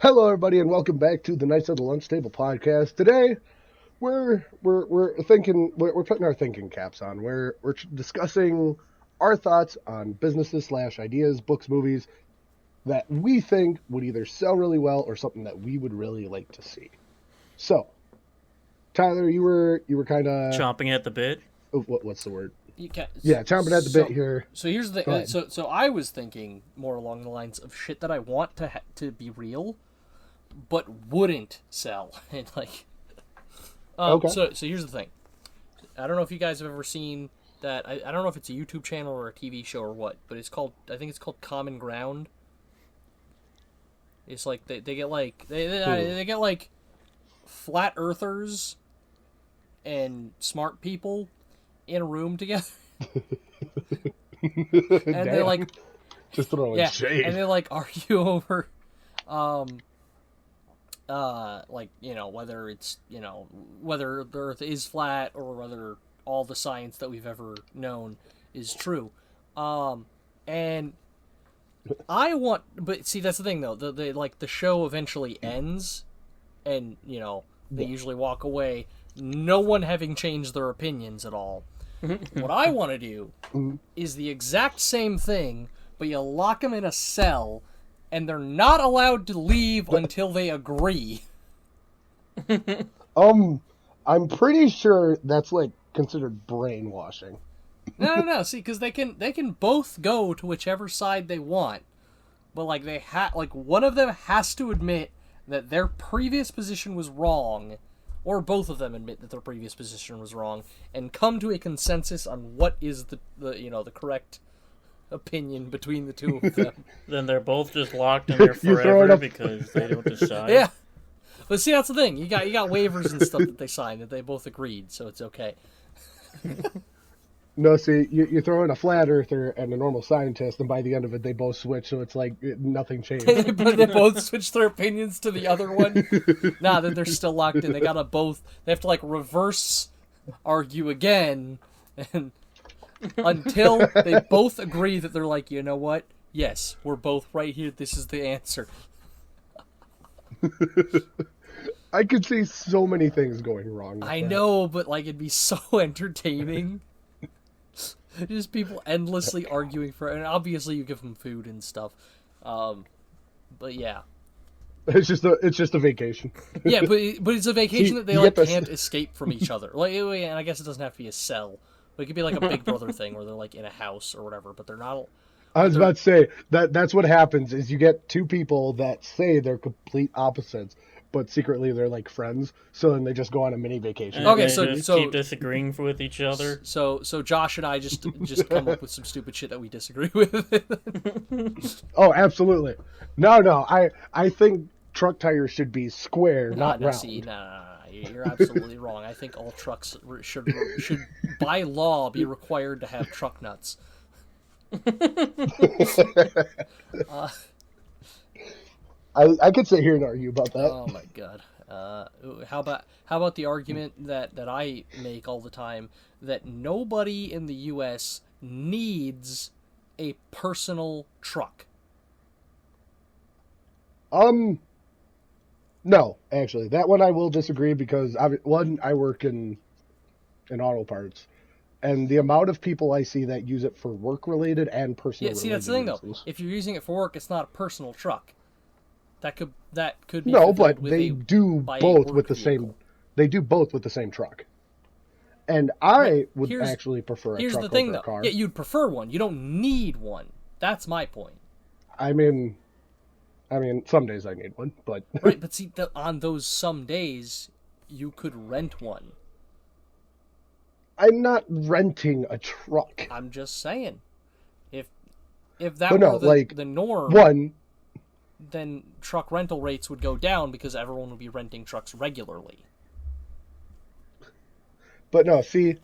Hello, everybody, and welcome back to the Knights of the Lunch Table podcast. Today, we're thinking we're putting our thinking caps on. We're discussing our thoughts on businesses slash ideas, books, movies that we think would either sell really well or something that we would really like to see. So, Tyler, you were kind of chomping at the bit. What's the word? You can, Yeah, chomping at the bit here. So here's the so I was thinking more along the lines of shit that I want to be real, but wouldn't sell. And like, Okay. So here's the thing. I don't know if you guys have ever seen that. I don't know if it's a YouTube channel or a TV show or what, but I think it's called Common Ground. It's like they get like they get like flat earthers and smart people in a room together. And they're like just throwing shade. And they like argue over like, you know, whether it's, you know, whether the earth is flat or whether all the science that we've ever known is true. And I want, but see, that's the thing though, the show eventually ends and, you know, they usually walk away, no one having changed their opinions at all. What I want to do is the exact same thing, but you lock them in a cell, and they're not allowed to leave until they agree. I'm pretty sure that's like considered brainwashing. No. See, because they can both go to whichever side they want, but like one of them has to admit that their previous position was wrong. Or both of them admit that their previous position was wrong, and come to a consensus on what is the correct opinion between the two of them. Then they're both just locked in there forever because they don't decide. Yeah, but see, that's the thing. You got waivers and stuff that they signed that they both agreed, so it's okay. No, see, you throw in a flat earther and a normal scientist, and by the end of it, they both switch, so it's like nothing changed. They both switch their opinions to the other one. Nah, they're still locked in. They have to like reverse argue again, and until they both agree that they're like, you know what? Yes, we're both right here. This is the answer. I could see so many things going wrong. I know, but like it'd be so entertaining. Just people endlessly arguing and obviously you give them food and stuff, but yeah, it's just a vacation. Yeah, but it's a vacation that they like can't escape from each other. Like, and I guess it doesn't have to be a cell, but it could be like a Big Brother thing where they're like in a house or whatever, but they're not. I was about to say that's what happens is you get two people that say they're complete opposites, but secretly they're like friends. So then they just go on a mini vacation. Okay, so keep disagreeing with each other. So Josh and I just come up with some stupid shit that we disagree with. Oh, absolutely. No. I think truck tires should be square, not round. See, no. You're absolutely wrong. I think all trucks should by law be required to have truck nuts. I could sit here and argue about that. Oh my god. How about the argument that I make all the time that nobody in the US needs a personal truck? No, actually. That one I will disagree because I work in auto parts. And the amount of people I see that use it for work-related and personal. Yeah, see, that's the thing, though. If you're using it for work, it's not a personal truck. That could be. No, but they do both with the same. They do both with the same truck. And I would actually prefer a truck over a car. Here's the thing, though. Yeah, you'd prefer one. You don't need one. That's my point. I mean, some days I need one, but right. But see, on those some days, you could rent one. I'm not renting a truck. I'm just saying, if that were the norm, then truck rental rates would go down because everyone would be renting trucks regularly. But no, see,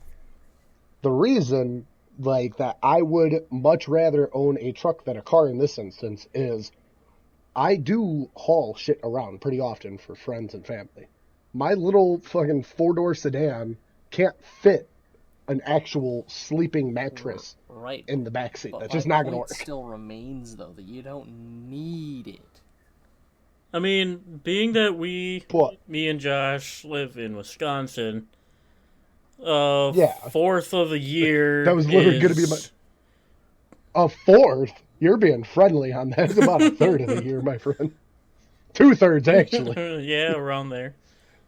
the reason like that I would much rather own a truck than a car in this instance is I do haul shit around pretty often for friends and family. My little fucking 4-door sedan can't fit an actual sleeping mattress in the backseat. That's just not going to work. It still remains, though, that you don't need it. I mean, being that What? me and Josh live in Wisconsin, Yeah. fourth of the year That was literally going to be a fourth. You're being friendly on that. It's about a third of the year, my friend. 2/3 actually. Yeah, around there.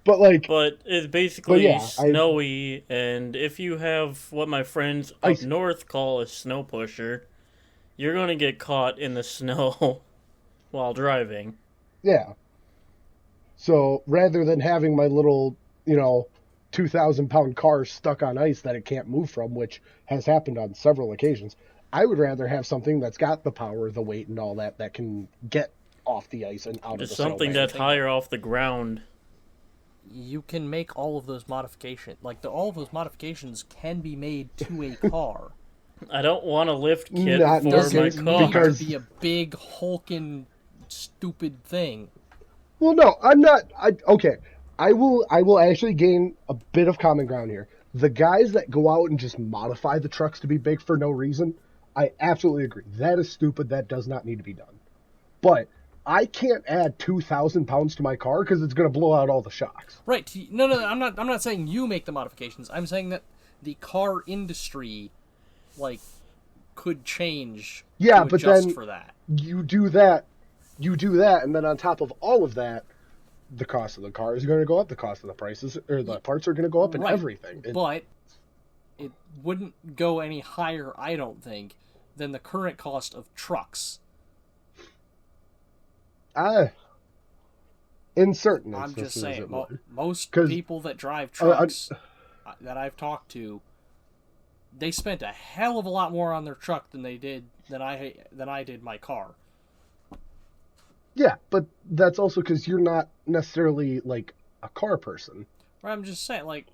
But like, But it's basically yeah, snowy, and if you have what my friends up Ice. north call a snow pusher, you're gonna get caught in the snow while driving. yeah. So rather than having my little, 2,000-pound car stuck on ice that it can't move from, which has happened on several occasions, I would rather have something that's got the power, the weight, and all that can get off the ice and out Just of the something snowbank. that's higher off the ground. You can make all of those modifications. All of those modifications can be made to a car. I don't want a lift kit Not for my Doesn't car. need because- to be a big hulking stupid thing. Well, no, I'm not. Okay, I will actually gain a bit of common ground here. The guys that go out and just modify the trucks to be big for no reason, I absolutely agree. That is stupid. That does not need to be done. But I can't add 2,000 pounds to my car because it's going to blow out all the shocks. Right. No, I'm not saying you make the modifications. I'm saying that the car industry, could change Yeah, to but adjust then for that. you do that, and then on top of all of that, the cost of the car is going to go up. The cost of the prices or the parts are going to go up, and Right. everything. But it wouldn't go any higher, I don't think, than the current cost of trucks. In certain I'm instances, just saying, it would. most 'Cause- people that drive trucks that I've talked to, they spent a hell of a lot more on their truck than I did my car. Yeah, but that's also because you're not necessarily like a car person. I'm just saying,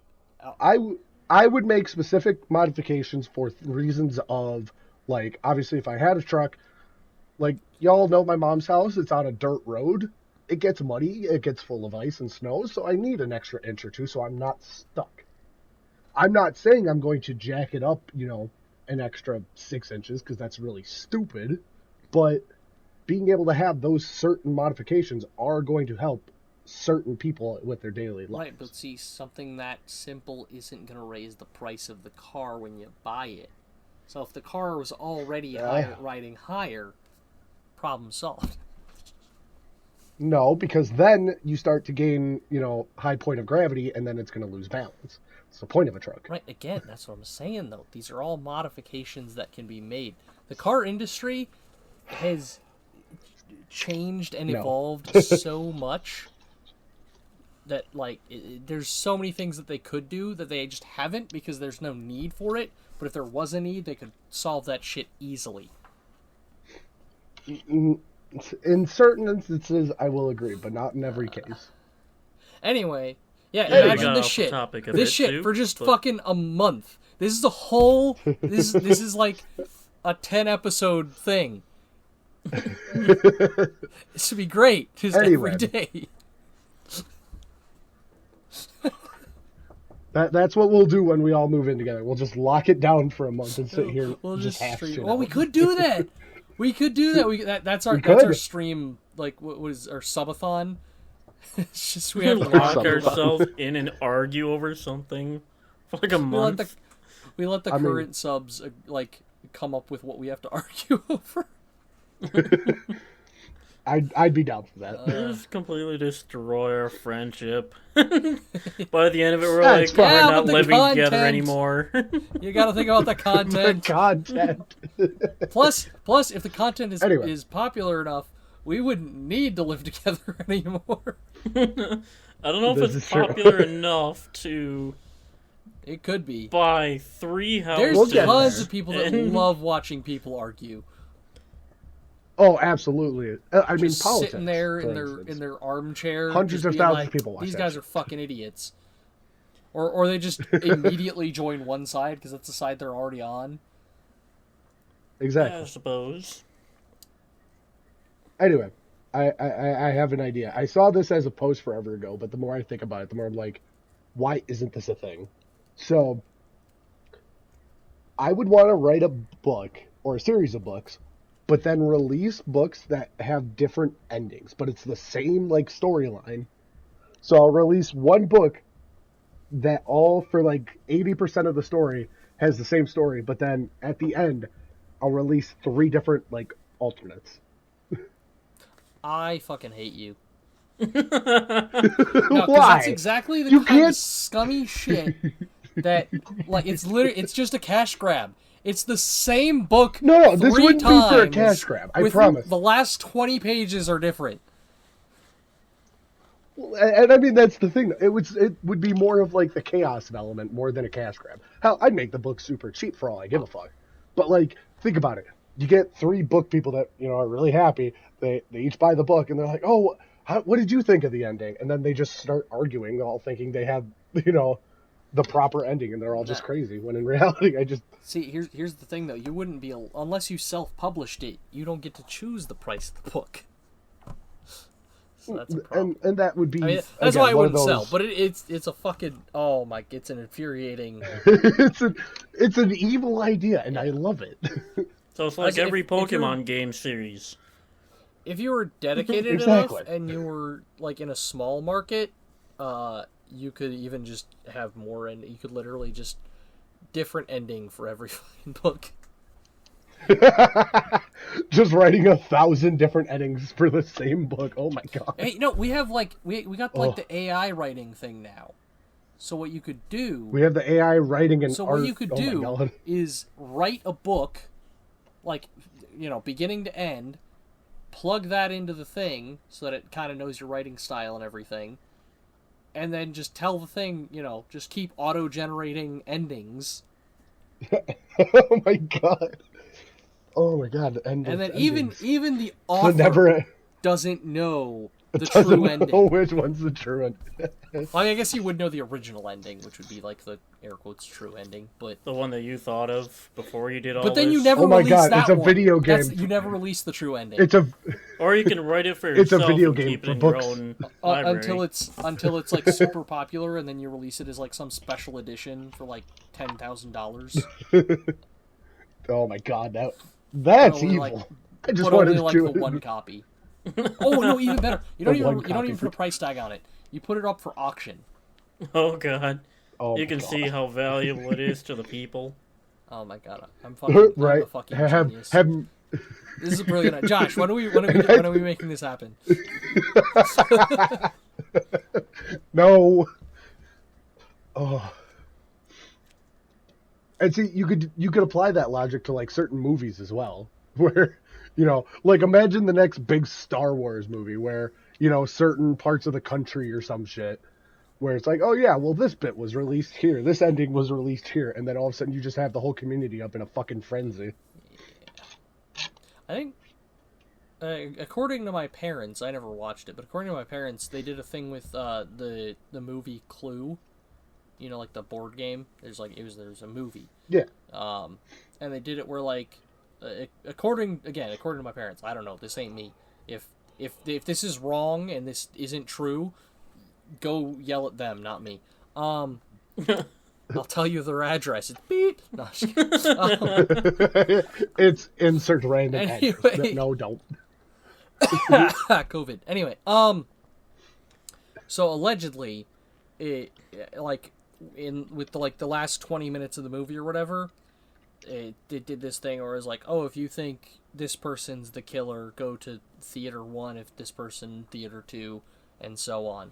I would make specific modifications for reasons of, like, obviously if I had a truck, like, y'all know my mom's house, it's on a dirt road. It gets muddy, it gets full of ice and snow, so I need an extra inch or two so I'm not stuck. I'm not saying I'm going to jack it up, an extra 6 inches, because that's really stupid, but being able to have those certain modifications are going to help certain people with their daily lives. right, but see, something that simple isn't going to raise the price of the car when you buy it. So if the car was already riding higher, problem solved. No, because then you start to gain, high point of gravity, and then it's going to lose balance. It's the point of a truck. Right, again, that's what I'm saying, though. These are all modifications that can be made. The car industry has changed and evolved so much that, there's so many things that they could do that they just haven't because there's no need for it. But if there was a need, they could solve that shit easily. In certain instances, I will agree, but not in every case. Anyway, yeah, There we imagine go, this off shit. the topic of This it, shit too, for just but- fucking a month. This is a whole. This is like a 10-episode thing. This would be great. Just Anyway. every day. That's what we'll do when we all move in together. We'll just lock it down for a month and sit here We'll just hash stream. shit Well, out. we could do that. We could do that. That's our could. stream. What was our subathon? It's just we We have lock Something. ourselves in and argue over something for like a month. we let the I mean- current subs come up with what we have to argue over. I'd be down for that. Just completely destroy our friendship. By the end of it, we're That's like, fine. we're Yeah, not but the living together content- anymore. You got to think about the The content. content. Plus, if the content Anyway. is popular enough, we wouldn't need to live together anymore. I don't know if This it's is true. popular enough to It could be. buy 3 houses. There's We'll get tons there. of people that And- love watching people argue. Oh, absolutely. I mean, Just politics. sitting there for in instance. their armchair, Hundreds just of being thousands like, of people watch These that guys shit." are fucking idiots, or they just immediately join one side because that's the side they're already on. Exactly. I suppose. Anyway, I have an idea. I saw this as a post forever ago, but the more I think about it, the more I'm like, why isn't this a thing? So, I would want to write a book or a series of books but then release books that have different endings, but it's the same like storyline. So I'll release one book that all for like 80% of the story has the same story, but then at the end I'll release 3 different like alternates. I fucking hate you. Why? That's exactly the You kind can't- of scummy shit that, like, it's just a cash grab. It's the same book. No, this 3 wouldn't be for a times cash grab. I with promise. The last 20 pages are different. And I mean that's the thing. It would be more of like the chaos element more than a cash grab. Hell, I'd make the book super cheap for all I give a fuck. But like, think about it. You get 3 book people that are really happy. They each buy the book and they're like, oh, what did you think of the ending? And then they just start arguing, all thinking they have the proper ending, and they're all just crazy. When in reality, I just See, here's the thing though. You wouldn't be unless you self-published it. You don't get to choose the price of the book. So that's a problem. and that would be. I mean, that's again, why I one of wouldn't sell. those- But it's a fucking it's an infuriating. it's an evil idea, and I love it. So it's like Like, every if you're- Pokemon game series. If you were dedicated Exactly. enough and you were like in a small market, you could even just have more, and you could literally just different ending for every fucking book. Just writing 1,000 different endings for the same book. Oh my god. Hey, no, we have like we got like Oh. the AI writing thing now. So what you could do, We have the AI writing and so art. what you could Oh my do god. is write a book, like beginning to end, plug that into the thing so that it kind of knows your writing style and everything, and then just tell the thing, just keep auto-generating endings, Oh my god. Oh my god. and then even the so author never doesn't know the doesn't true know ending. which one's the true ending. Well, I guess you would know the original ending, which would be like the air quotes true ending, but The one that you thought of before you did all then this. you never Oh my release God, that it's a one. video game. You never release the true ending. It's a Or you can write it for It's a yourself video and game keep it for in books. your own library. until it's like super popular, and then you release it as like some special edition for like $10,000. oh my god. That's only, evil. like, I just But wanted only like to. the one copy. Oh no, even better. You don't The even one you don't copy even put a price tag on it. You put it up for auction. Oh god. Oh You my can God. see how valuable it is to the people. Oh my god, I'm fucking I'm right. a fucking Have genius. This is brilliant. Josh, when are we making this happen? No. Oh. And see, you could apply that logic to like certain movies as well, where like imagine the next big Star Wars movie where certain parts of the country or some shit, where it's like, oh yeah, well this bit was released here, this ending was released here, and then all of a sudden you just have the whole community up in a fucking frenzy. I think, according to my parents, I never watched it, but according to my parents, they did a thing with the movie Clue. Like the board game. There's a movie. Yeah. And they did it where like, according to my parents, I don't know. This ain't me. If this is wrong and this isn't true, go yell at them, not me. I'll tell you their address. It's beep. No, I'm just kidding. It's insert random Anyway. address. No, don't. COVID. Anyway, so allegedly, it like with the last 20 minutes of the movie or whatever, it did this thing where it was like, oh, if you think this person's the killer, go to theater 1. If this person, theater 2, and so on.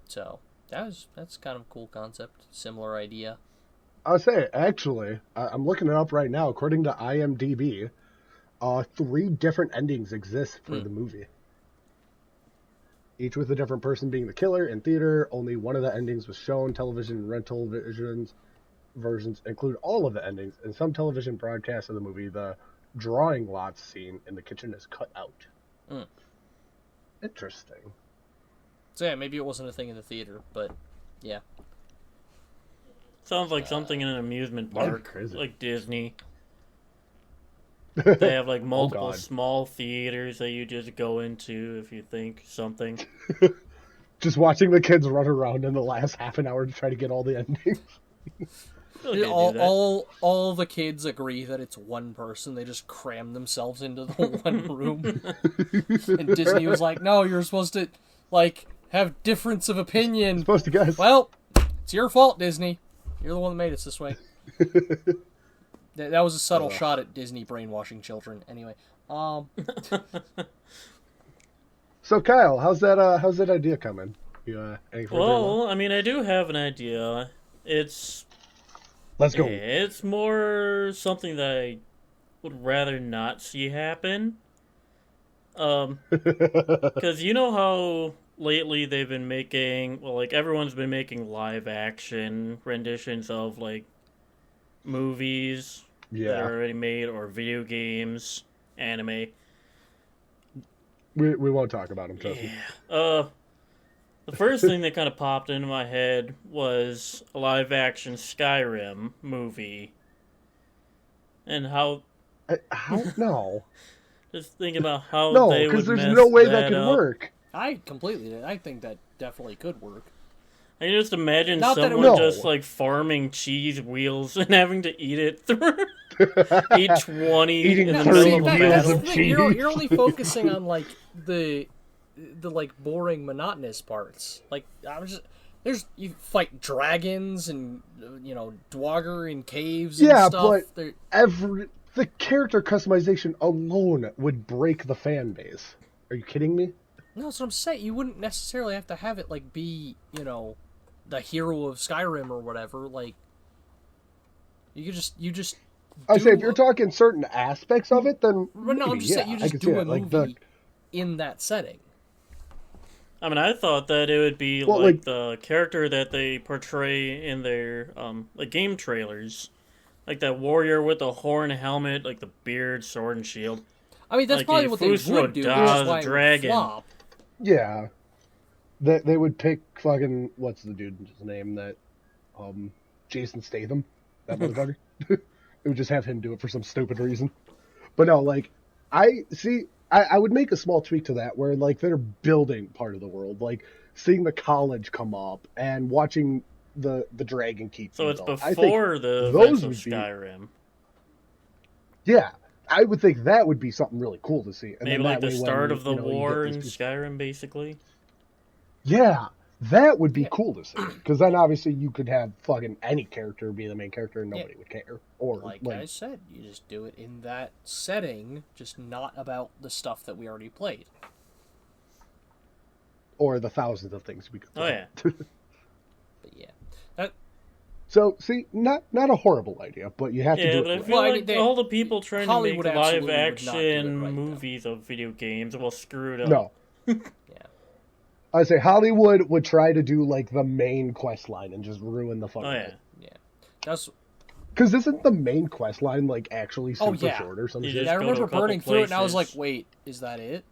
So that's kind of a cool concept. Similar idea. I'll say, actually, I'm looking it up right now. According to IMDb, 3 different endings exist for the movie. Each with a different person being the killer. In theater, only one of the endings was shown. Television and rental versions include all of the endings. In some television broadcasts of the movie, the drawing lots scene in the kitchen is cut out. Interesting. So yeah, maybe it wasn't a thing in the theater, but yeah. Sounds like something in an amusement That'd be park, crazy. like Disney. They have like multiple God. small theaters that you just go into if you think something. Just watching the kids run around in the last half an hour to try to get all the endings. Okay, do that. All the kids agree that it's one person. They just cram themselves into the one room. And Disney was like, "No, you're supposed to like have difference of opinion." Supposed to guess. Well, it's your fault, Disney. You're the one that made us this way. That was a subtle shot at Disney brainwashing children. Anyway, So Kyle, how's that idea coming? You any further along? Well, I mean, I do have an idea. It's Let's go. it's more something that I would rather not see happen. Because you know how lately they've been making, well, like everyone's been making live action renditions of like movies that Yeah, are already made or video games, anime. we won't talk about him, trust me. The first thing that kind of popped into my head was a live action Skyrim movie. And how, How? No, just thinking about how no, they would because there's mess no way that that could up. work. I think that definitely could work. I can just imagine Not that it someone would- just like farming cheese wheels and having to eat it through. Eat 20 Eating in the 30 middle of a wheels that's battle. the of thing. You're cheese. only focusing on like the like boring, monotonous parts. Like you fight dragons and Dwagger in caves and Yeah, stuff. but the character customization alone would break the fan base. Are you kidding me? No, that's what I'm saying. You wouldn't necessarily have to have it like be the hero of Skyrim or whatever. Like you just. I say if do you're talking certain aspects of it, then But no, I'm maybe, just saying yeah, you I just can see do a that. movie Like in that setting. I mean, I thought that it would be Well, like like- the character that they portray in their like game trailers, like that warrior with the horn helmet, like the beard, sword, and shield. I mean, that's Like probably a what they Fusro would do, which Daz is why it would dragon. flop. yeah, they would pick fucking what's the dude's name that Jason Statham, that motherfucker. It would just have him do it for some stupid reason. But no, like I see. I would make a small tweak to that where like they're building part of the world, like seeing the college come up and watching the dragon keep. So it's built. I think before the those events of would be- Skyrim. Yeah, I would think that would be something really cool to see. And Maybe then like that the way start when, of the you war get in these people- Skyrim, basically. Yeah, that would be cool to see. Because then obviously you could have fucking any character be the main character and nobody would care. Or Like I said, you just do it in that setting, just not about the stuff that we already played. or the thousands of things we could. Oh yeah. But yeah, So see, not a horrible idea, but you have to Yeah, do but I it. feel Well, I like mean, they- all the people trying Hollywood to make absolutely live would not do it action right, though. movies of video games, well, screwed up. No, yeah. I say Hollywood would try to do like the main quest line and just ruin the fun. Oh of yeah. it. That's Because isn't the main quest line like actually super Oh, yeah. short or something? You yeah. I go to a remember couple burning through it, and I was like, places. "Wait, is that it?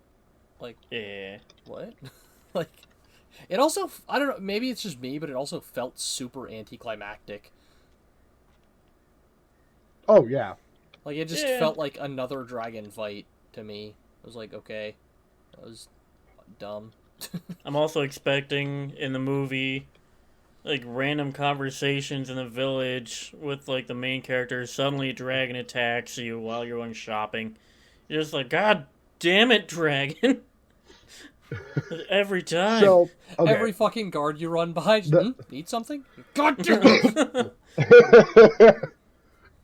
Like, Yeah. what?" Like, it also, I don't know, maybe it's just me, but it also felt super anticlimactic. Oh yeah, Like, it just Yeah. felt like another dragon fight to me. I was like, okay, that was dumb. I'm also expecting in the movie like random conversations in the village with like the main character. Suddenly a dragon attacks you while you're going shopping. You're just like, God damn it, dragon. Every time. so okay. Every fucking guard you run by, just, The- need something? God damn it!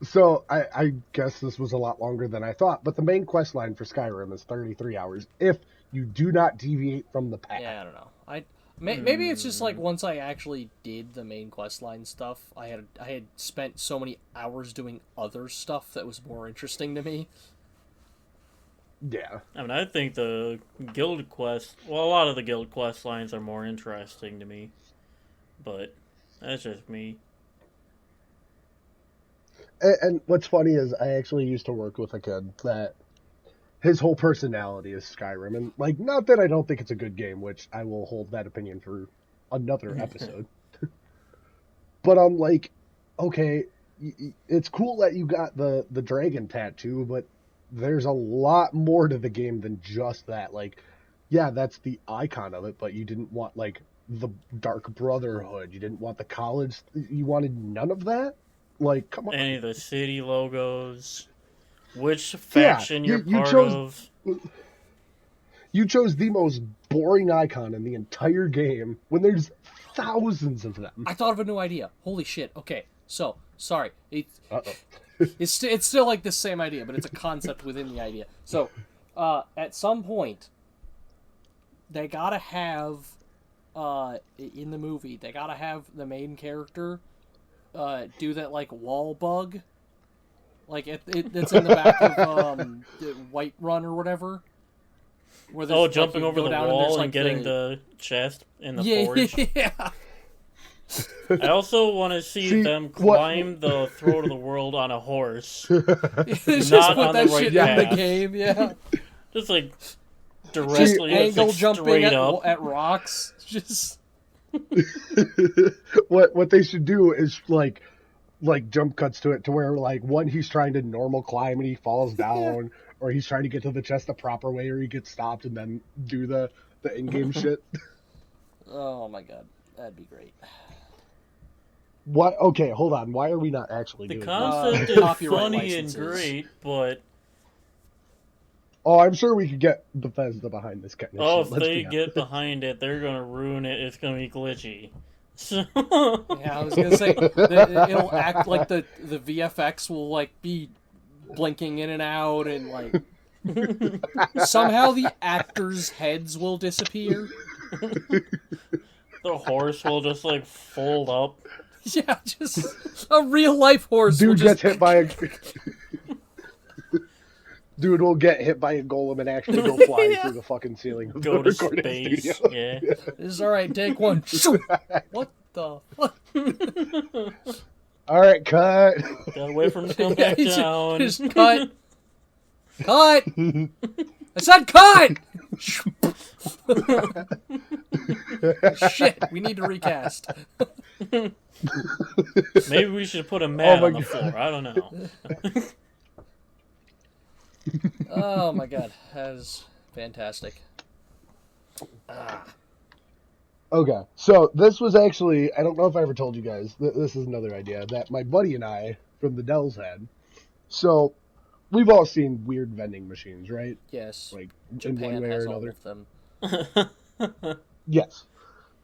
So I guess this was a lot longer than I thought, but the main quest line for Skyrim is 33 hours if you do not deviate from the path. Yeah, I don't know. Maybe it's just like once I actually did the main questline stuff, I had spent so many hours doing other stuff that was more interesting to me. Yeah. I mean, I think the guild quest, well, a lot of the guild quest lines are more interesting to me. But that's just me. And what's funny is I actually used to work with a kid that his whole personality is Skyrim, and like, not that I don't think it's a good game, which I will hold that opinion for another episode. But I'm like, okay, it's cool that you got the dragon tattoo, but there's a lot more to the game than just that. Like, yeah, that's the icon of it, but you didn't want like the Dark Brotherhood, you didn't want the college, you wanted none of that. Like, come on. Any of the city logos. Which faction you're part chose, of. You chose the most boring icon in the entire game when there's thousands of them. I thought of a new idea. Holy shit. Okay, so, sorry. Uh-oh. It's still like the same idea, but it's a concept within the idea. So, at some point, they gotta have, in the movie, they gotta have the main character do that, like, wall bug. Like, it's in the back of White Run or whatever. Where jumping over the wall and getting the chest in the forge. Yeah. I also want to see them climb the throat of the world on a horse. Just Not put on that the right shit path. in the game, yeah. Just like directly Angle like, jumping straight up. at rocks. Just What they should do is like jump cuts to it to where like one he's trying to normal climb and he falls down, or he's trying to get to the chest the proper way, or he gets stopped and then do the in-game shit. Oh my god, that'd be great. What? Okay, hold on. Why are we not actually The doing concept this? is Copyright funny and licenses. great, but Oh, I'm sure we could get Bethesda behind this kind of shit. if they get behind it, they're gonna ruin it. It's gonna be glitchy. So Yeah, I was gonna say it'll act like the VFX will like be blinking in and out, and like somehow the actors' heads will disappear. the horse will just like fold up. Yeah, just a real life horse. will Dude just... gets hit by a dude will get hit by a golem and actually go flying through the fucking ceiling of Go the to recording space. studio. Yeah. This is all right. Take one. Shoot. What the fuck? All right, cut. Gotta wait for him to come back down. Just cut. Cut. I said cut. Shit, we need to recast. Maybe we should put a mat my on the God. floor. I don't know. Oh my god, that is fantastic. Okay, so this was actually, I don't know if I ever told you guys, this is another idea that my buddy and I from the Dells had. So, we've all seen weird vending machines, right? Yes, Like, Japan in one way or has all another. of them. Yes.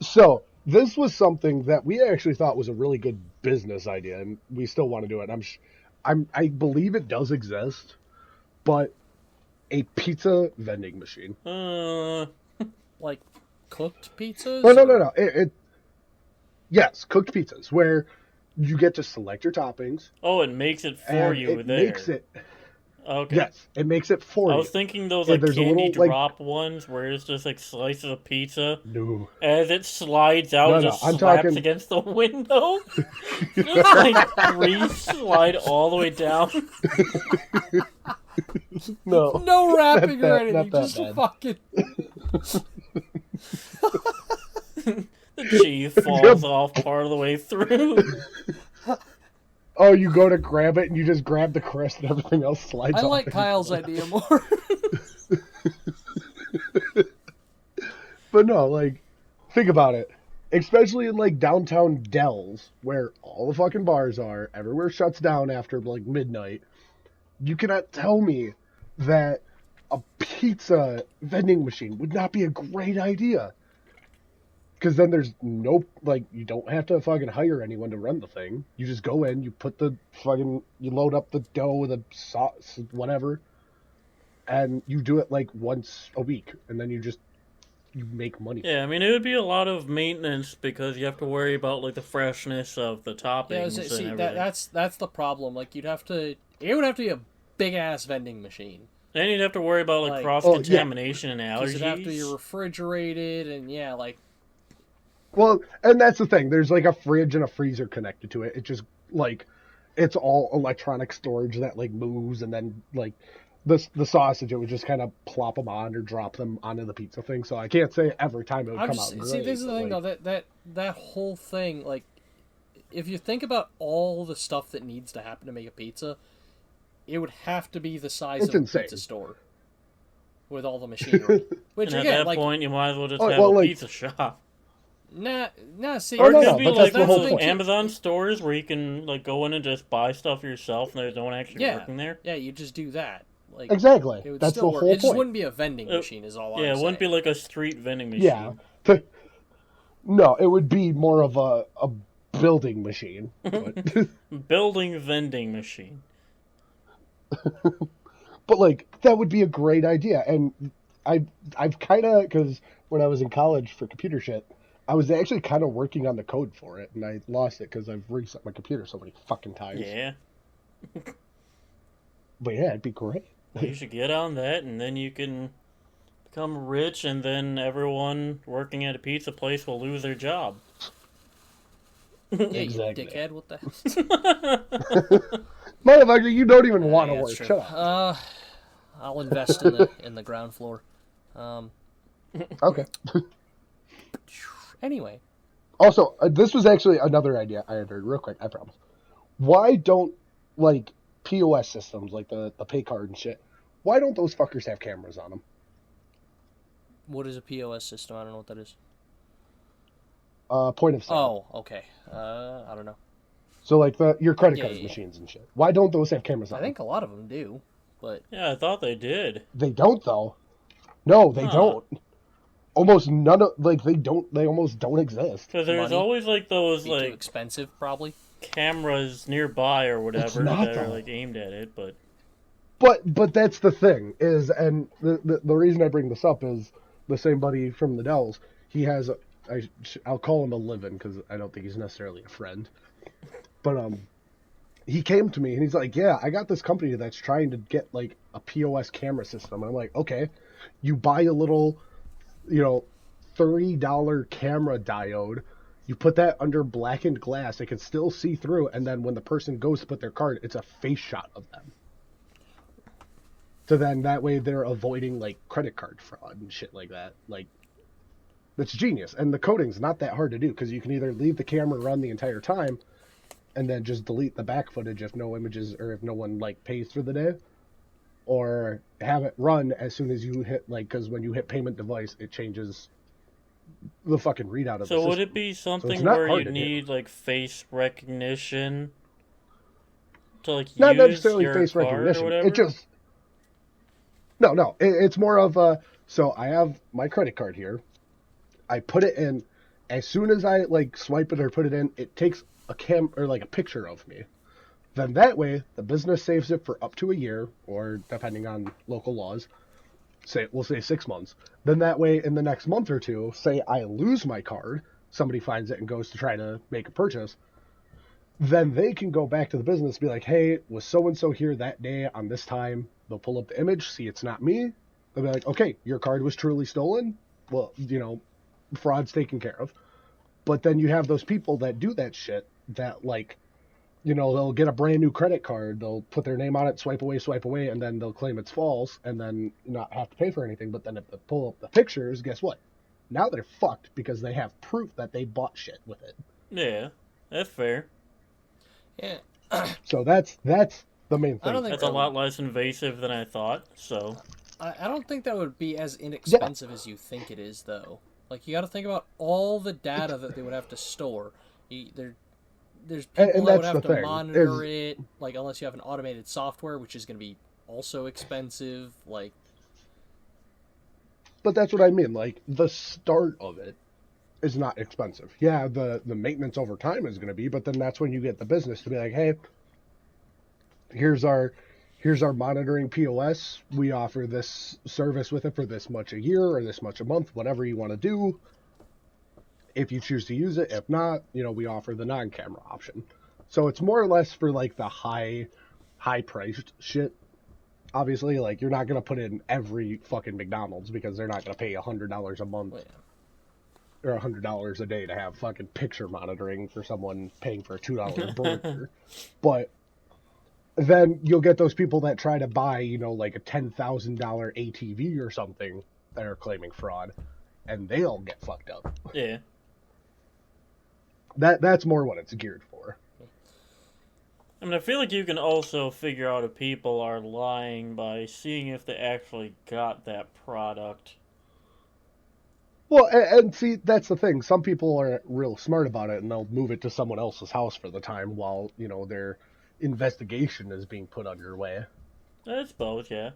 So, this was something that we actually thought was a really good business idea, and we still want to do it. I believe it does exist, but a pizza vending machine. Like cooked pizzas? Oh, no. Yes, cooked pizzas, where you get to select your toppings. Oh, it makes it for and you it there. makes it. Okay. Yes, it makes it for I you. was thinking those Yeah, like there's a candy little, like- drop ones where it's just like slices of pizza. No. As it slides out, No, it no, just I'm slaps talking- against the window. Just like slide all the way down. No. No wrapping or Not anything, that just bad. fucking. The cheese falls off part of the way through. Oh, you go to grab it and you just grab the crust and everything else slides I off. like Kyle's idea more. But no, like, think about it. Especially in, like, downtown Dells, where all the fucking bars are, everywhere shuts down after, like, midnight. You cannot tell me that a pizza vending machine would not be a great idea. Because then there's no, like, you don't have to fucking hire anyone to run the thing. You just go in, you put the fucking, you load up the dough, the sauce, whatever, and you do it, like, once a week. And then you make money. Yeah, I mean, it would be a lot of maintenance because you have to worry about like the freshness of the toppings Yeah, and see, everything. that's the problem. Like, it would have to be a big ass vending machine. Then you'd have to worry about like Like- cross Oh, yeah. contamination and Because allergies. it'd have to be refrigerated, and yeah, like, Well, and that's the thing. There's like a fridge and a freezer connected to it. It just like it's all electronic storage that like moves, and then like the sausage, it would just kind of plop them on or drop them onto the pizza thing. So I can't say every time it would I'm come just out see. great. This is the but, thing, like, though. That whole thing, like, if you think about all the stuff that needs to happen to make a pizza, it would have to be the size It's of a insane. pizza store with all the machinery. Which and at again, that like, point, you might as well just Oh, have well, a like- pizza shop. Nah. See, Or no, it no, could be but like that's the whole those point. Amazon stores where you can like go in and just buy stuff yourself, and there's no one actually working there. Yeah, you just do that. Like Exactly. it would That's still the work. whole It just point. wouldn't be a vending machine, is all I'm Yeah, it saying. wouldn't be like a street vending Yeah. machine. No, it would be more of a building machine. But, Building vending machine. but like that would be a great idea. And I've kind of, because when I was in college for computer shit, I was actually kind of working on the code for it, and I lost it because I've reset my computer so many fucking times. Yeah. But yeah, it'd be great. Well, you should get on that, and then you can become rich, and then everyone working at a pizza place will lose their job. Yeah, Exactly. you dickhead. What the hell? Motherfucker, you don't even want to Yeah, work. that's true. Shut up. I'll invest in the ground floor. Okay. Anyway, Also, this was actually another idea I had heard real quick, I promise. Why don't, like, POS systems, like the pay card and shit, why don't those fuckers have cameras on them? what is a POS system? I don't know what that is. Point of sale. Oh, okay. I don't know. So, like, your credit card yeah. machines and shit. Why don't those have cameras on I them? think a lot of them do, but Yeah, I thought they did. They don't, though. No, they Huh. don't. Almost none of, like, they almost don't exist. Because there's Money? always like those be too like expensive probably. cameras nearby or whatever not, that are though. like aimed at it, but But that's the thing, is, and the reason I bring this up is the same buddy from the Dells, he has, I'll call him a live-in, because I don't think he's necessarily a friend. But, he came to me, and he's like, yeah, I got this company that's trying to get, like, a POS camera system. And I'm like, okay, you buy a little, $30 camera diode, you put that under blackened glass, it can still see through, and then when the person goes to put their card, it's a face shot of them. So then that way they're avoiding, like, credit card fraud and shit like that. Like, that's genius. And the coding's not that hard to do, because you can either leave the camera run the entire time and then just delete the back footage if no images, or if no one, like, pays for the day, or have it run as soon as you hit, like, because when you hit payment device, it changes the fucking readout of the so system. would it be something not where hard you to do. need like face recognition to like Not use necessarily your face card recognition. or whatever? It just it's more of a, so I have my credit card here. I put it in. As soon as I like swipe it or put it in, it takes a or like a picture of me. Then that way, the business saves it for up to a year, or depending on local laws, we'll say 6 months. Then that way, in the next month or two, say I lose my card, somebody finds it and goes to try to make a purchase, then they can go back to the business and be like, hey, was so-and-so here that day on this time? They'll pull up the image, see it's not me. They'll be like, okay, your card was truly stolen. Well, fraud's taken care of. But then you have those people that do that shit that, like, they'll get a brand new credit card, they'll put their name on it, swipe away, and then they'll claim it's false and then not have to pay for anything. But then if they pull up the pictures, guess what? Now they're fucked because they have proof that they bought shit with it. Yeah, that's fair. Yeah. So that's the main I don't thing. think That's a lot less invasive than I thought, so... I don't think that would be as inexpensive as you think it is, though. Like, you got to think about all the data that they would have to store. There's people And that would that's have the to thing, monitor it, like, unless you have an automated software, which is going to be also expensive. Like, But that's what I mean. Like, the start of it is not expensive. Yeah, the maintenance over time is going to be, but then that's when you get the business to be like, hey, here's our monitoring POS. We offer this service with it for this much a year or this much a month, whatever you want to do. If you choose to use it, if not, we offer the non-camera option. So it's more or less for like the high-priced shit. Obviously, like, you're not going to put in every fucking McDonald's because they're not going to pay $100 a month or $100 a day to have fucking picture monitoring for someone paying for a $2 burger. But then you'll get those people that try to buy, like a $10,000 ATV or something that are claiming fraud, and they all get fucked up. Yeah. That's more what it's geared for. I mean, I feel like you can also figure out if people are lying by seeing if they actually got that product. Well, and see, that's the thing. Some people are real smart about it, and they'll move it to someone else's house for the time while, their investigation is being put underway. It's both, yeah.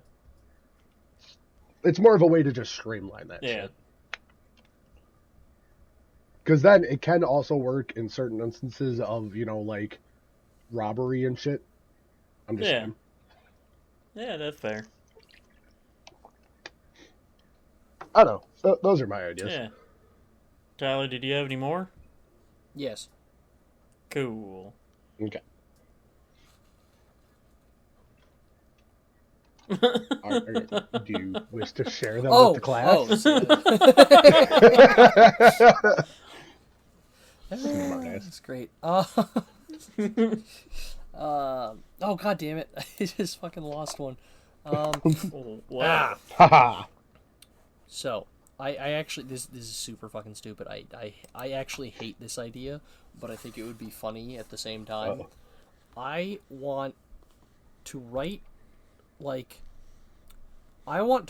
It's more of a way to just streamline that shit. Because then it can also work in certain instances of, like, robbery and shit. I'm just saying. Yeah, that's fair. I don't know. Those are my ideas. Yeah. Tyler, did you have any more? Yes. Cool. Okay. Do you wish to share them with the class? That's great. Oh, god damn it. I just fucking lost one. Wow. So, I actually, this is super fucking stupid. I actually hate this idea, but I think it would be funny at the same time. I want to write, like, I want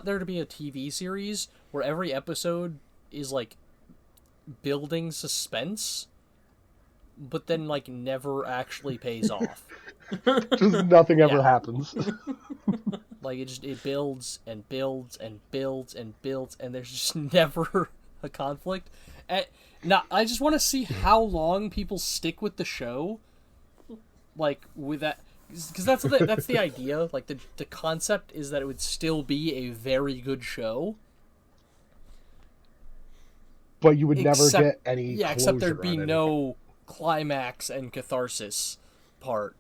there to be a TV series where every episode is, like, building suspense, but then, like, never actually pays off. Just nothing ever happens. Like, it builds and builds and builds and builds, and there's just never a conflict. Now, I just want to see how long people stick with the show, like, with that, because that's the idea. Like, the concept is that it would still be a very good show. But you would never get any closure. Except there'd be no climax and catharsis part.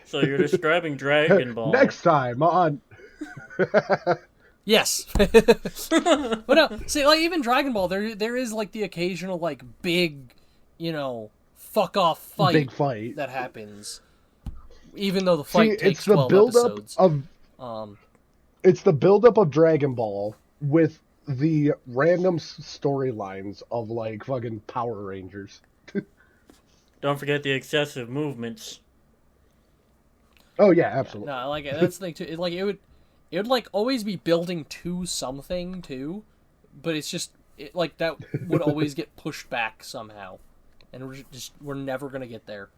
So you're describing Dragon Ball. Next time on... Yes. But no, see, like, even Dragon Ball, there is, like, the occasional, like, big, fuck off fight, big fight that happens. Even though the fight takes it's the 12 build-up episodes. It's the build-up of Dragon Ball with the random storylines of, like, fucking Power Rangers. Don't forget the excessive movements. Oh yeah, absolutely. No, like, that's the thing too. It would like always be building to something too, but it's just like that would always get pushed back somehow, and we're never gonna get there.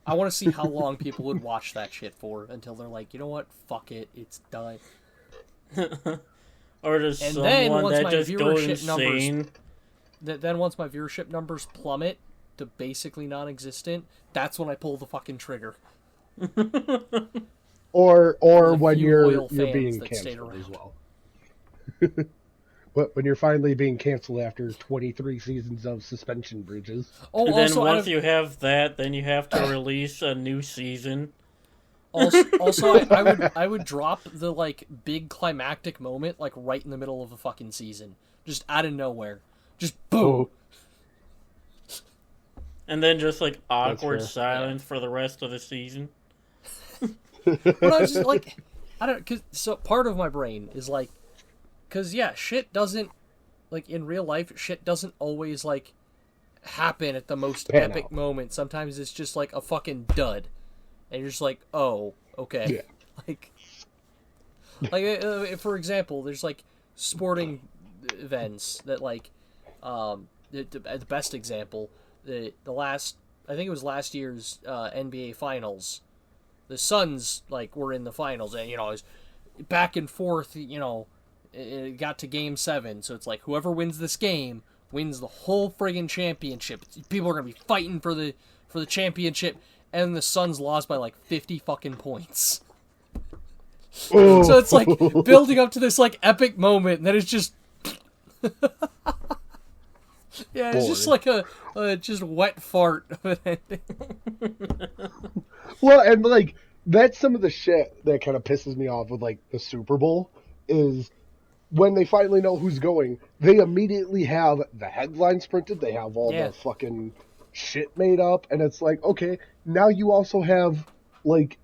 I want to see how long people would watch that shit for until they're like, you know what, fuck it, it's done. Or just someone that just goes insane. Then once my viewership numbers plummet to basically non-existent, that's when I pull the fucking trigger. or when you're being canceled as well. But when you're finally being canceled after 23 seasons of suspension bridges. And then once you have that, then you have to release a new season. Also, I would drop the, like, big climactic moment, like, right in the middle of a fucking season, just out of nowhere, just boom. And then just, like, awkward silence for the rest of the season. But I was just like, I don't, cause so part of my brain is like, cause yeah, shit doesn't, like, in real life, shit doesn't always, like, happen at the most epic moment. Sometimes it's just like a fucking dud, and you're just like, oh, okay. Yeah. Like, for example, there's, like, sporting events that, like, the best example, the last, I think it was last year's NBA Finals. The Suns, like, were in the finals, and, it was back and forth, it got to Game 7, so it's like, whoever wins this game wins the whole friggin' championship. People are gonna be fighting for the championship, and the Suns lost by, like, 50 fucking points. Oh. So it's, like, building up to this, like, epic moment, and then it's just... Yeah, it's just like a just wet fart of an ending. Well, and, like, that's some of the shit that kind of pisses me off with, like, the Super Bowl, is when they finally know who's going, they immediately have the headlines printed, they have all the fucking shit made up, and it's like, okay, now you also have, like,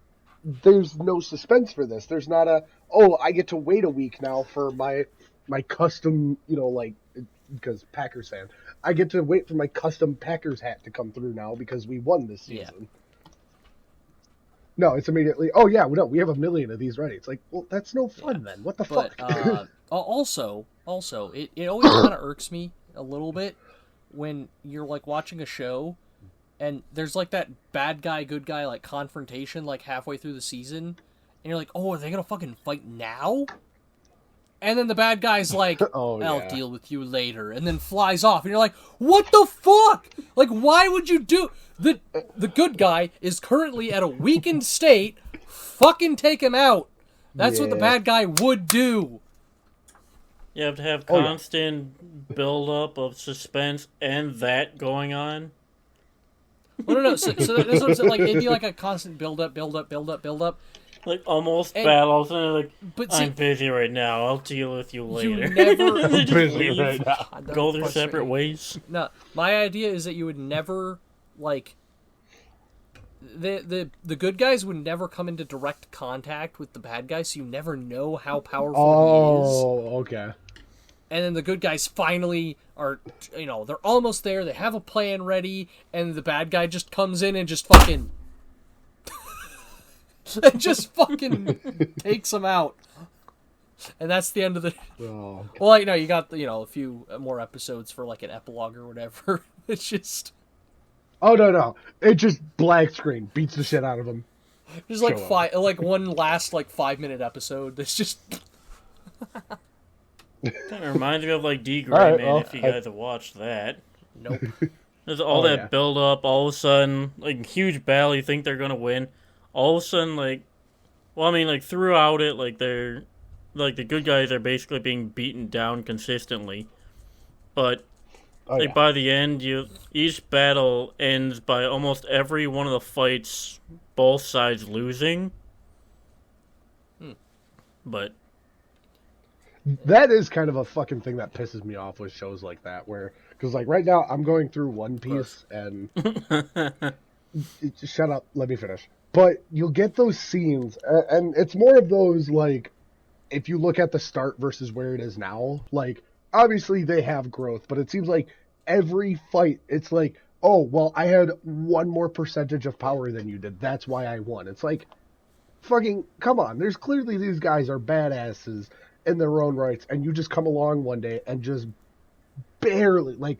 there's no suspense for this. There's not I get to wait a week now for my custom, like, because Packers fan, I get to wait for my custom Packers hat to come through now because we won this season. Yeah. No, it's immediately, we have 1 million of these ready. It's like, well, that's no fun then. What the fuck? Also, it always kind of irks me a little bit when you're like watching a show and there's like that bad guy good guy like confrontation like halfway through the season, and you're like, oh, are they gonna fucking fight now? And then the bad guy's like, Oh, I'll yeah. deal with you later, and then flies off, and you're like, what the fuck? Like, why would you do... The good guy is currently at a weakened state. Fucking take him out. That's what the Yeah. bad guy would do. You have to have Oh, yeah. constant build-up of suspense and that going on. No. So that's what I'm saying. Like, it'd be like a constant build-up. Like, almost And- battles, and they're like, But see, I'm busy right now, I'll deal with you you later. never... They just Busy leave, right now. God, that go their frustrates separate me. ways. No, my idea is that you would never, like... The good guys would never come into direct contact with the bad guys, so you never know how powerful he is. Oh, okay. And then the good guys finally are, you know, they're almost there, they have a plan ready, and the bad guy just comes in and just fucking... and just fucking takes them out. And that's the end of the... Oh, Well, like, no, you got, you know, a few more episodes for, like, an epilogue or whatever. It's just... oh no! It just black screen beats the shit out of him. There's, like, Show up. one last, like, 5-minute episode that's just... Kind of reminds me of, like, D. Gray Alright, Man, well, if you guys have watched that. Nope. There's all Oh, that yeah. build-up, all of a sudden, like, huge battle, you think they're gonna win. All of a sudden, like... Well, I mean, like, throughout it, like, they're... Like, the good guys are basically being beaten down consistently. But... Oh, Like yeah. by the end, each battle ends by almost every one of the fights, both sides losing. But That is kind of a fucking thing that pisses me off with shows like that, where because like right now I'm going through One Piece and shut up, let me finish. But you'll get those scenes, and it's more of those like if you look at the start versus where it is now, like obviously they have growth, but it seems like every fight it's like, oh well, I had one more percentage of power than you did, that's why I won. It's like fucking come on, there's clearly these guys are badasses in their own rights, and you just come along one day and just barely, like,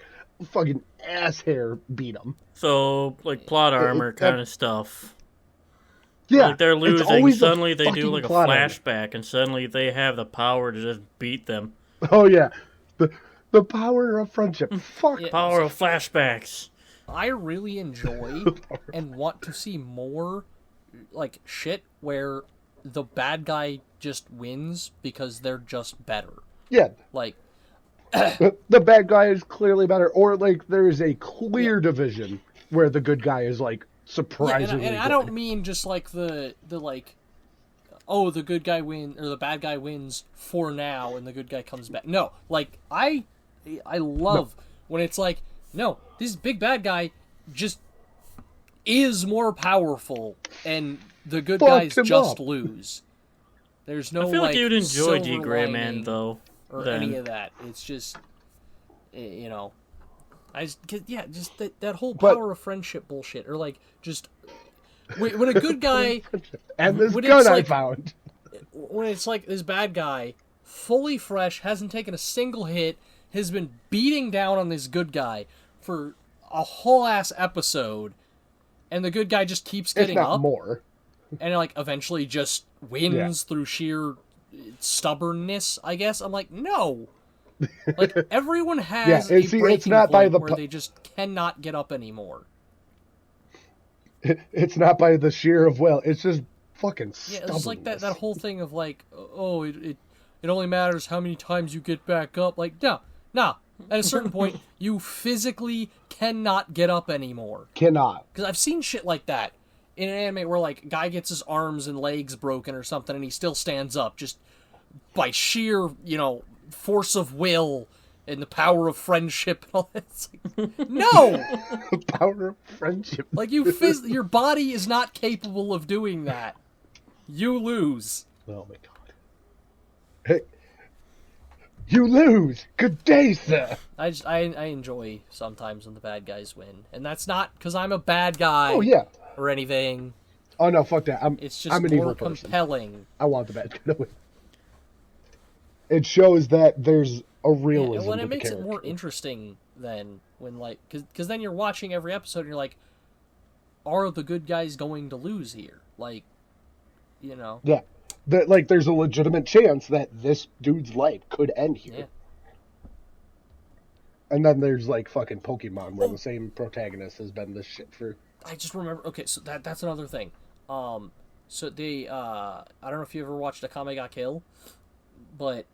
fucking ass hair beat them. so, like, plot armor kind of stuff. Yeah, Like, they're it's losing, always the suddenly they do, fucking like, a plot armor. flashback, and suddenly they have the power to just beat them. Oh yeah, the power of friendship. Fuck. Yeah. Power of flashbacks. I really enjoy and want to see more, like, shit where the bad guy just wins because they're just better. Yeah, Like, the bad guy is clearly better, or like there is a clear division where the good guy is like yeah, surprisingly and I good. don't mean just like the like, oh, the good guy win or the bad guy wins for now and the good guy comes back. No, like I love when it's like, no, this big bad guy just is more powerful and the good Fucked guys him just up. lose. There's no I feel like you'd enjoy silver D. Gray Man, lining though. or then. any of that. It's just, you know, I just, yeah, just that whole But- power of friendship bullshit, or like just when a good guy, And this when gun it's I like- found. when it's like this bad guy, fully fresh, hasn't taken a single hit, has been beating down on this good guy for a whole ass episode, and the good guy just keeps If getting not up more. and like eventually just wins through sheer stubbornness, I guess. I'm like, no. Like everyone has Yeah, a see, breaking it's not by point the where they just cannot get up anymore. It's not by the sheer of will. It's just fucking Yeah, stubbornness. it's like that whole thing of like, oh, it only matters how many times you get back up. Like, no. At a certain point, you physically cannot get up anymore. Cannot. Because I've seen shit like that in an anime where like guy gets his arms and legs broken or something, and he still stands up just by sheer, you know, force of will and the power of friendship and all that. It's like, no, The power of friendship. like your body is not capable of doing that. You lose. Oh my god. Hey, you lose. Good day, sir. I enjoy sometimes when the bad guys win, and that's not because I'm a bad guy Oh yeah. or anything. Oh no, fuck that. It's just I'm an more evil person. compelling. I want the bad guy to win. it shows that there's a Yeah, realism well, and to it the makes it character. more interesting than when, like, because then you're watching every episode and you're like, are the good guys going to lose here? Like, you know, Yeah, that like there's a legitimate chance that this dude's life could end here. yeah. And then there's like fucking Pokemon, where Oh. the same protagonist has been this shit for. I just remember. Okay, so that's another thing. So they, I don't know if you ever watched Akame ga Kill, but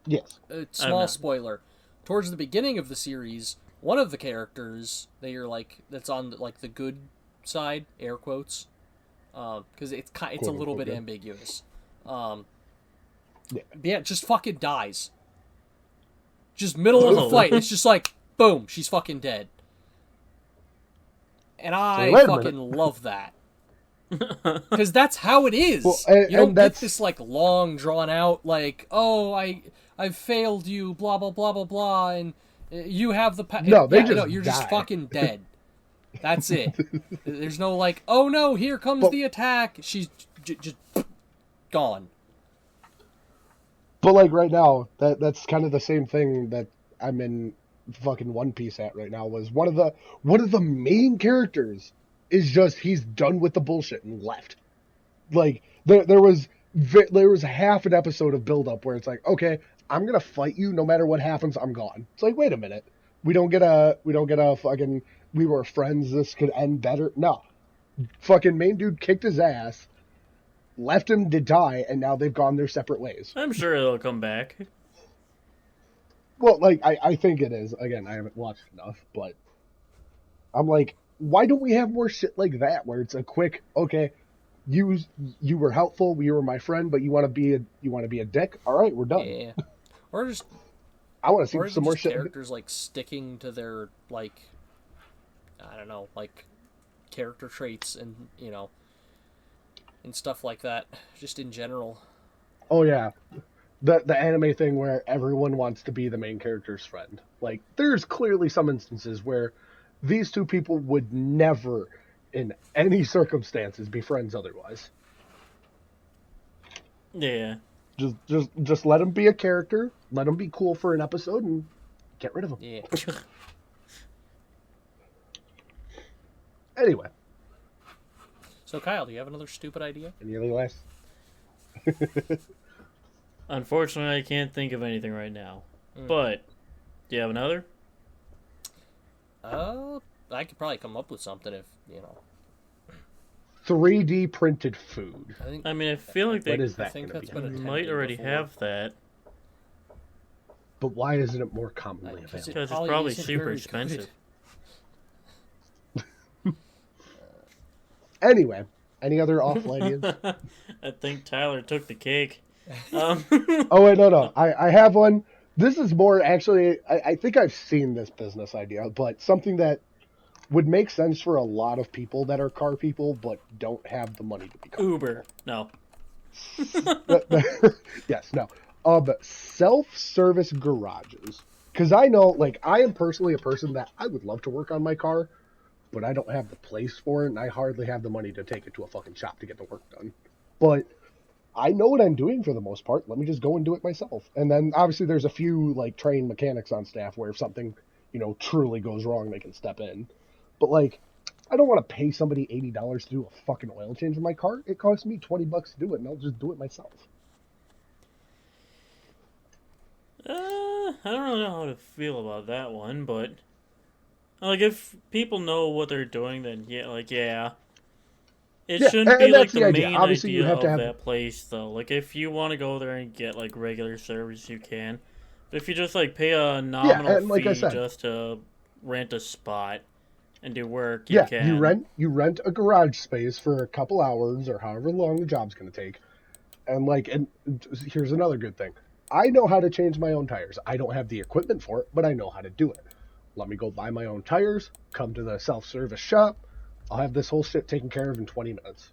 Yes. small not. spoiler. Towards the beginning of the series, one of the characters that's on like the good side, air quotes, because it's a Quote, little unquote, bit yeah. ambiguous. Yeah. Yeah, just fucking dies. Just middle of the Oh. fight, it's just like boom, she's fucking dead. And I wait a fucking minute. love that. Because that's how it is. Well, and- you don't and get that's- this like long drawn out like, oh, I've failed you, blah blah blah blah blah, and you have the No, they yeah, just no, you're just die. fucking dead. That's it. There's no like, oh no, here comes But- the attack. She's just gone. But like right now, that's kind of the same thing that I'm in fucking One Piece at right now. Was one of the main characters is just he's done with the bullshit and left. Like there was half an episode of build up where it's like, okay, I'm gonna fight you no matter what happens. I'm gone. It's like, wait a minute, we don't get a fucking we were friends. This could end better. No, fucking main dude kicked his ass, left him to die, and now they've gone their separate ways. I'm sure they'll come back. Well, like, I think it is. Again, I haven't watched enough, but I'm like, why don't we have more shit like that where it's a quick, okay, you were helpful, you were my friend, but you want to be a dick? All right, we're done. Yeah. Or just I want to or see even some more just shit. characters like sticking to their like, I don't know, like character traits and and stuff like that. Just in general. Oh yeah, the anime thing where everyone wants to be the main character's friend. Like, there's clearly some instances where these two people would never, in any circumstances, be friends otherwise. Yeah. Just let him be a character, let him be cool for an episode, and get rid of him. Yeah. Anyway, So Kyle, do you have another stupid idea? any other last? Unfortunately, I can't think of anything right now. But, do you have another? I could probably come up with something if 3D printed food. I think I mean, I feel like they What is I that think going to that's be? been might attempted already before. have that. But why isn't it more commonly Because available? Because it's probably isn't super very expensive. good. Anyway, any other awful ideas? I think Tyler took the cake. Oh wait, no. I have one. This is more actually. I think I've seen this business idea, but something that would make sense for a lot of people that are car people but don't have the money to be car Uber. No. yes, no. Self-service garages. Because I know, like, I am personally a person that I would love to work on my car, but I don't have the place for it, and I hardly have the money to take it to a fucking shop to get the work done. But I know what I'm doing for the most part. Let me just go and do it myself. And then, obviously, there's a few, like, trained mechanics on staff where if something, truly goes wrong, they can step in. But, like, I don't want to pay somebody $80 to do a fucking oil change in my car. It costs me $20 to do it, and I'll just do it myself. I don't really know how to feel about that one, but like if people know what they're doing, then yeah. It Yeah, shouldn't and be like that's the the idea. main Obviously, you idea have of to have- that place, though. Like if you want to go there and get like regular service, you can. But if you just like pay a nominal and like I fee said- just to rent a spot and do work, Yeah, can. you rent a garage space for a couple hours or however long the job's going to take. And here's another good thing. I know how to change my own tires. I don't have the equipment for it, but I know how to do it. Let me go buy my own tires, come to the self-service shop. I'll have this whole shit taken care of in 20 minutes.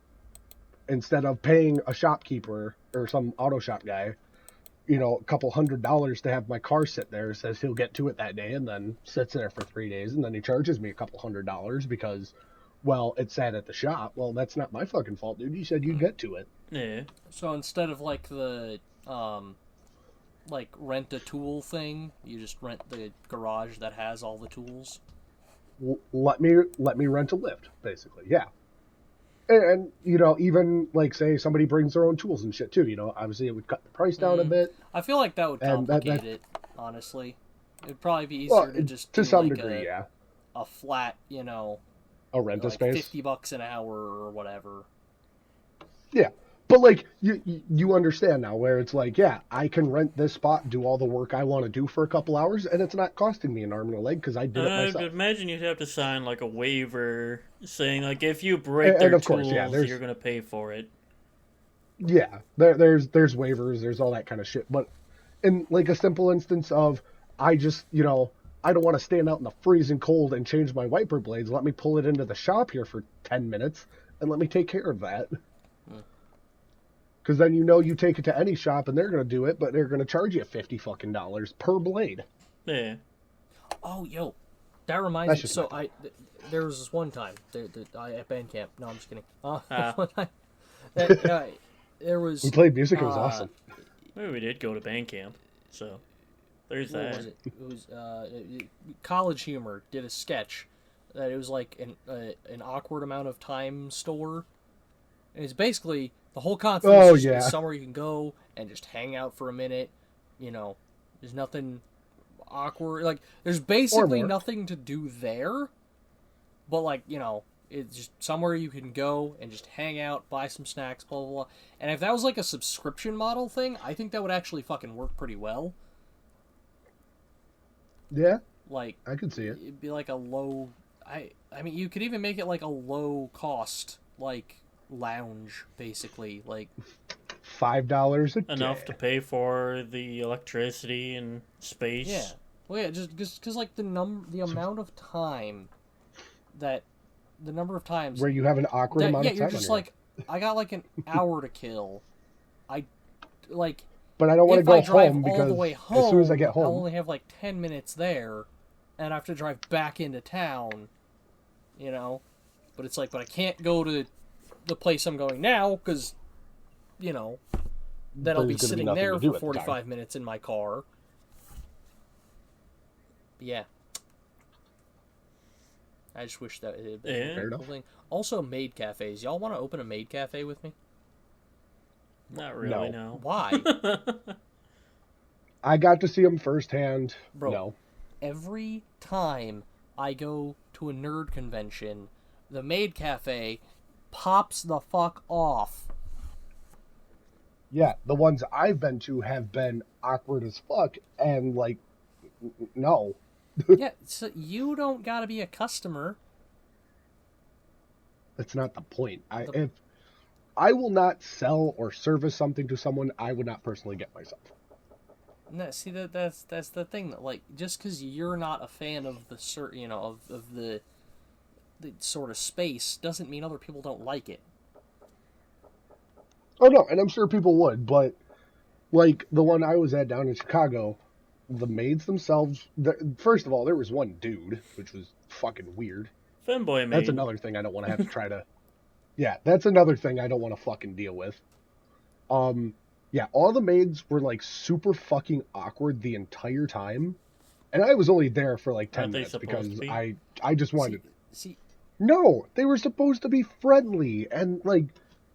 Instead of paying a shopkeeper or some auto shop guy, a couple $100 to have my car sit there, says he'll get to it that day, and then sits there for 3 days, and then he charges me a couple $100 because, well, it sat at the shop. Well, that's not my fucking fault, dude. You said you'd get to it. Yeah. So instead of like like rent a tool thing. You just rent the garage that has all the tools. Let me rent a lift, basically. Yeah. And you know, even like say somebody brings their own tools and shit too. You know, obviously it would cut the price down a bit. I feel like that would And complicate it. Honestly, it'd probably be easier Well, to just to do some like degree, yeah, a flat, you know, a rent a like space. $50 an hour or whatever. Yeah, but like you understand now where it's like, yeah, I can rent this spot, do all the work I want to do for a couple hours, and it's not costing me an arm and a leg because I did it I myself. could imagine you'd have to sign like a waiver saying like if you break their And of tools, course, yeah, you're gonna pay for it. Yeah, there's waivers, there's all that kind of shit. But in like a simple instance of, I just, you know, I don't want to stand out in the freezing cold and change my wiper blades. Let me pull it into the shop here for 10 minutes and let me take care of that. Because then you know you take it to any shop and they're going to do it, but they're going to charge you $50 fucking per blade. Yeah. Oh, yo, that reminds me. So there was this one time at band camp. No, I'm just kidding. One time there was. We played music. It was awesome. Maybe we did go to band camp, so there's that. What was it? It was College Humor did a sketch that it was like an awkward amount of time store. And it's basically the whole concept is somewhere you can go and just hang out for a minute. You know, there's nothing awkward. Like there's basically nothing to do there, but like you know. It's just somewhere you can go and just hang out, buy some snacks, blah, blah, blah. And if that was like a subscription model thing, I think that would actually fucking work pretty well. Yeah. Like, I could see it. It'd be like a low... I mean, you could even make it like a low-cost, like, lounge, basically. Like $5 a day. Enough to pay for the electricity and space. Yeah. Well, yeah, just because like, the amount of time that... The number of times where you have an awkward amount of time. Yeah, you're just like, I got like an hour to kill. But I don't want to go home because all the way home, as soon as I get home, I'll only have like 10 minutes there, and I have to drive back into town. You know, but it's like, but I can't go to the place I'm going now because, you know, then I'll be sitting there for 45 minutes in my car. Yeah. I just wish that it had been a cool thing. Also, maid cafes. Y'all want to open a maid cafe with me? Not really, no. Why? I got to see them firsthand. Bro, no. Every time I go to a nerd convention, the maid cafe pops the fuck off. Yeah, the ones I've been to have been awkward as fuck, and like, no. Yeah, so you don't gotta be a customer. That's not the point. If I will not sell or service something to someone, I would not personally get myself. No, see that's the thing. That like just because you're not a fan of the of the sort of space doesn't mean other people don't like it. Oh no, and I'm sure people would, but like the one I was at down in Chicago. The maids themselves, first of all, there was one dude, which was fucking weird. Femboy maid. That's another thing I don't want to have to try to... Yeah, that's another thing I don't want to fucking deal with. Yeah, all the maids were, like, super fucking awkward the entire time. And I was only there for, like, 10 minutes because I just wanted... See... No, they were supposed to be friendly and, like,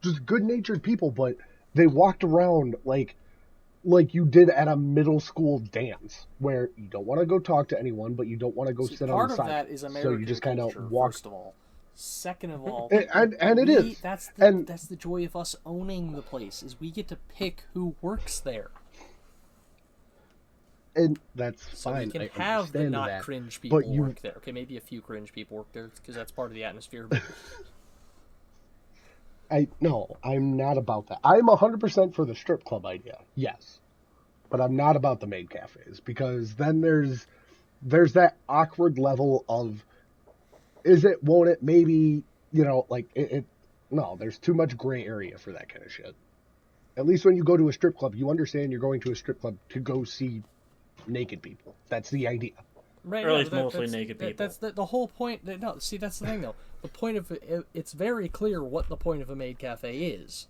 just good-natured people, but they walked around, like you did at a middle school dance, where you don't want to go talk to anyone, but you don't want to go sit on the side. Part of that is American so you just kind culture, of walk. First of all. Second of all, and it is. That's the joy of us owning the place, is we get to pick who works there. And that's so fine. So we can have the not cringe people work there. Okay, maybe a few cringe people work there, because that's part of the atmosphere, but... No, I'm not about that. I'm 100% for the strip club idea, yes. But I'm not about the maid cafes, because then there's that awkward level of, is it, won't it, maybe, you know, like, no, there's too much gray area for that kind of shit. At least when you go to a strip club, you understand you're going to a strip club to go see naked people. That's the idea. Right, or at least mostly naked people. That's the whole point. No, see, that's the thing, though. The point of it's very clear what the point of a maid cafe is.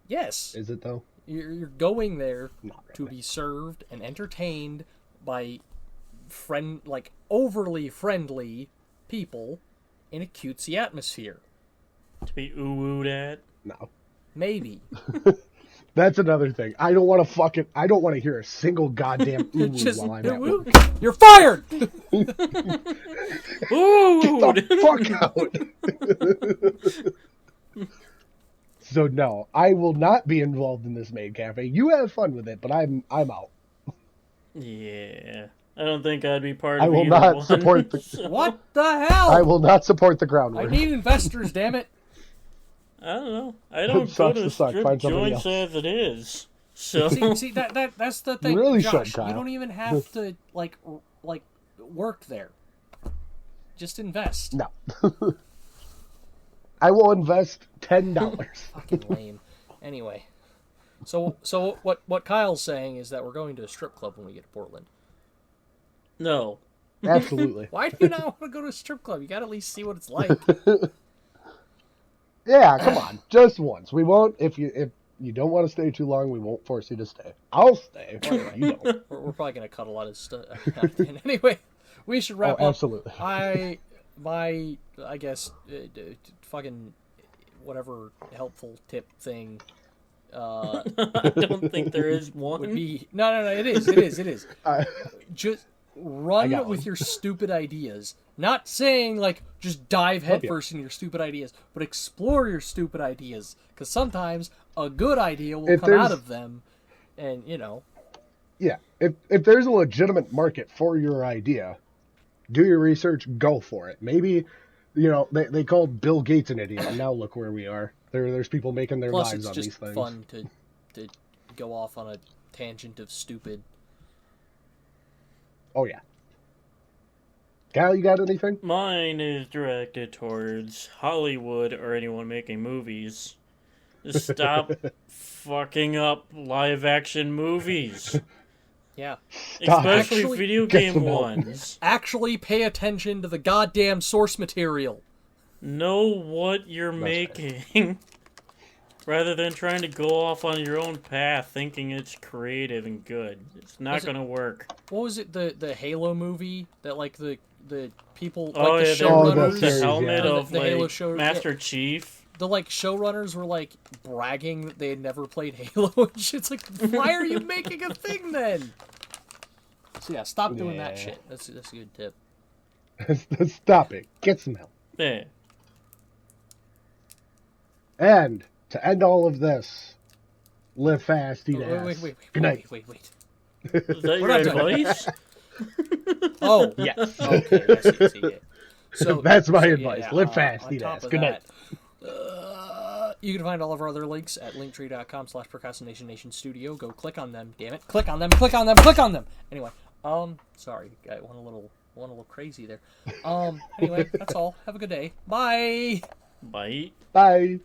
Yes. Is it, though? You're going there Not to really. be served and entertained by overly friendly people in a cutesy atmosphere. To be ooh-wooed at. No. Maybe. That's another thing. I don't want to hear a single goddamn ooh Just while I'm at work. you're fired. Ooh! Get the fuck out. So no, I will not be involved in this maid cafe. You have fun with it, but I'm out. Yeah. I don't think I'd be part of I will either not one. support the. What the hell? I will not support the I groundwork. need investors, damn it. I don't know. I don't go Sucks to to suck. strip Find somebody joints else. as it is. So See that's the thing. really Josh, should, Kyle. you don't even have to like work there. Just invest. No. I will invest $10. Fucking lame. Anyway, so what Kyle's saying is that we're going to a strip club when we get to Portland. no. Absolutely. Why do you not want to go to a strip club? You got to at least see what it's like. Yeah, come on, just once. We won't. If you don't want to stay too long, we won't force you to stay. I'll stay. Whatever, you don't. We're probably going to cut a lot of stuff. Anyway, we should wrap Oh, up. absolutely. I guess fucking whatever helpful tip thing I don't think there is one. would be no. It is. I- Just I run got with one. your stupid ideas. Not saying like just dive headfirst into your stupid ideas, but explore your stupid ideas. Because sometimes a good idea will If come out there's- of them, and Yeah, if there's a legitimate market for your idea, do your research, go for it. Maybe, they called Bill Gates an idiot, and now look where we are. There's people making their plus lives it's on just these things. fun to go off on a tangent of stupid. Oh yeah. Kyle, you got anything? Mine is directed towards Hollywood or anyone making movies. Just stop fucking up live action movies. Yeah. Stop. Especially Actually, video get game some help. ones. Actually pay attention to the goddamn source material. Know what you're making. Rather than trying to go off on your own path thinking it's creative and good. It's not Is it- gonna work. What was it, the Halo movie that like the people Oh like yeah, the there was showrunners, the series, helmet yeah. of the Halo like show, Master Chief. the like showrunners were like bragging that they had never played Halo and shit. It's like, why are you making a thing then? So yeah, stop doing that Yeah. shit. That's a good tip. Stop it. Get some help. Yeah. And to end all of this, live fast, eat ass. Wait. Good night. Wait. Is that your not done. advice? Oh, Yes. okay. I see, yeah. So That's my yeah, advice. yeah, Live fast, on eat top ass. of Good night. that, you can find all of our other links at linktree.com/procrastination nation studio. Go click on them, damn it. Click on them. Anyway, sorry, I went a little crazy there. Anyway, that's all. Have a good day. Bye. Bite. Bye.